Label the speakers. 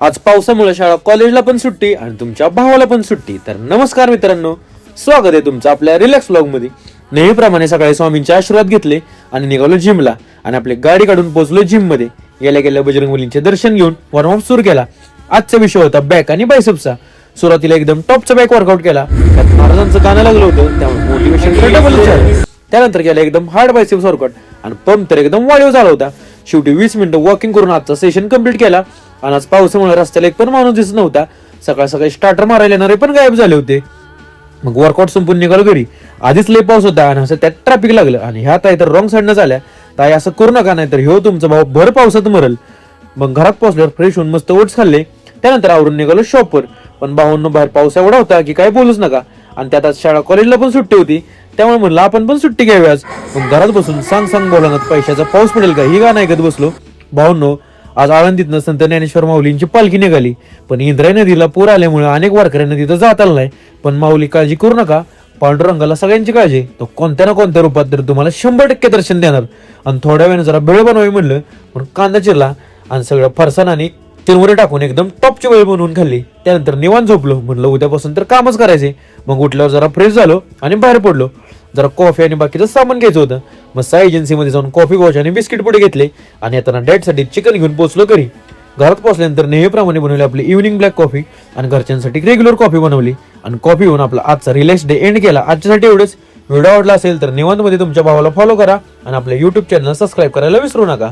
Speaker 1: आज पावसामुळे शाळा कॉलेजला पण सुट्टी आणि तुमच्या भावाला पण सुट्टी. तर नमस्कार मित्रांनो, स्वागत आहे तुमचं आपल्या रिलॅक्स व्लॉग मध्ये. नेहमीप्रमाणे सकाळी स्वामींचे आशीर्वाद घेतले आणि निघालो जिमला आणि आपली गाडी काढून पोहोचलो जिम मध्ये. गेल्या गेल्या बजरंगबलींचे दर्शन घेऊन वॉर्मअप सुरू केला. आजचा विषय होता बॅक आणि बायसेप्सचा. सुरुवातीला एकदम टॉपचा बॅक वर्कआउट केला, त्यात महाराजांचं गाणं लागलं होतं त्यामुळे मोटिवेशन डबल झालं. त्यानंतर केला एकदम हार्ड बायसेप्स वर्कआउट आणि पंप तर एकदम वाढीव झाला होता. शेवटी 20 मिनिटं वॉकिंग करून आजचा सेशन कंप्लीट केला. आणि आज पावसामुळे रस्त्याला एक पण माणूस दिसत नव्हता. सकाळ सकाळी स्टार्टर मारायला येणारे पण गायब झाले होते. मग वर्कआउट संपून निघालो घरी. आधीच लय पाऊस होता आणि असं त्यात ट्रॅफिक लागलं आणि ह्या ताई तर रॉंग साईडनं झाल्या. ताई असं करू नका, नाही तर ह्यो तुमचा भाऊ भर पावसात मरल. मग घरात पोहोचल्यावर फ्रेश होऊन मस्त ओट्स खाल्ले. त्यानंतर आवरून निघालो शॉपवर. पण भावांनो बाहेर पाऊस एवढा होता की काय बोलूच नका. आणि त्यात आज शाळा कॉलेजला पण सुट्टी होती, त्यामुळे म्हणलं आपण पण सुट्टी घ्यावी आज. मग घरात बसून सांग सांग बोलानात पैशाचा पाऊस पडेल का ही गाणं ऐकत बसलो. भावांनो, आज आळंदीतनं संत ज्ञानेश्वर माऊलींची पालखी निघाली, पण इंद्रायणी नदीला पूर आल्यामुळे अनेक वारकऱ्यांना तिथं जात आलं नाही. पण माऊली काळजी करू नका, पांडुरंगाला सगळ्यांची काळजी, तो कोणत्या ना कोणत्या रूपात तर तुम्हाला 100% दर्शन देणार. आणि थोड्या वेळाने जरा भेळ बनवावी म्हणलं, पण कांदा चिरला आणि सगळं फरसाण आणि चिरमुरे टाकून एकदम टॉपची वेळ बनवून खाल्ली. त्यानंतर निवांत झोपलो. म्हणलं उद्यापासून तर कामच करायचे. मग उठल्यावर जरा फ्रेश झालो आणि बाहेर पडलो. जरा कॉफी आणि बाकीचं सामान घ्यायचं होतं. मग साई एजन्सीमध्ये जाऊन कॉफी गोच आणि बिस्किट पुढे घेतले आणि येताना डॅडसाठी चिकन घेऊन पोहोचलो घरी. घरात पोहोचल्यानंतर नेहमीप्रमाणे बनवली आपली इव्हनिंग ब्लॅक कॉफी आणि घरच्यांसाठी रेग्युलर कॉफी बनवली आणि कॉफी घेऊन आपला आजचा रिलॅक्स डे एंड केला. आजच्यासाठी एवढंच. व्हिडिओ आवडला असेल तर निवांतमध्ये तुमच्या भावाला फॉलो करा आणि आपल्या युट्यूब चॅनल सबस्क्राईब करायला विसरू नका.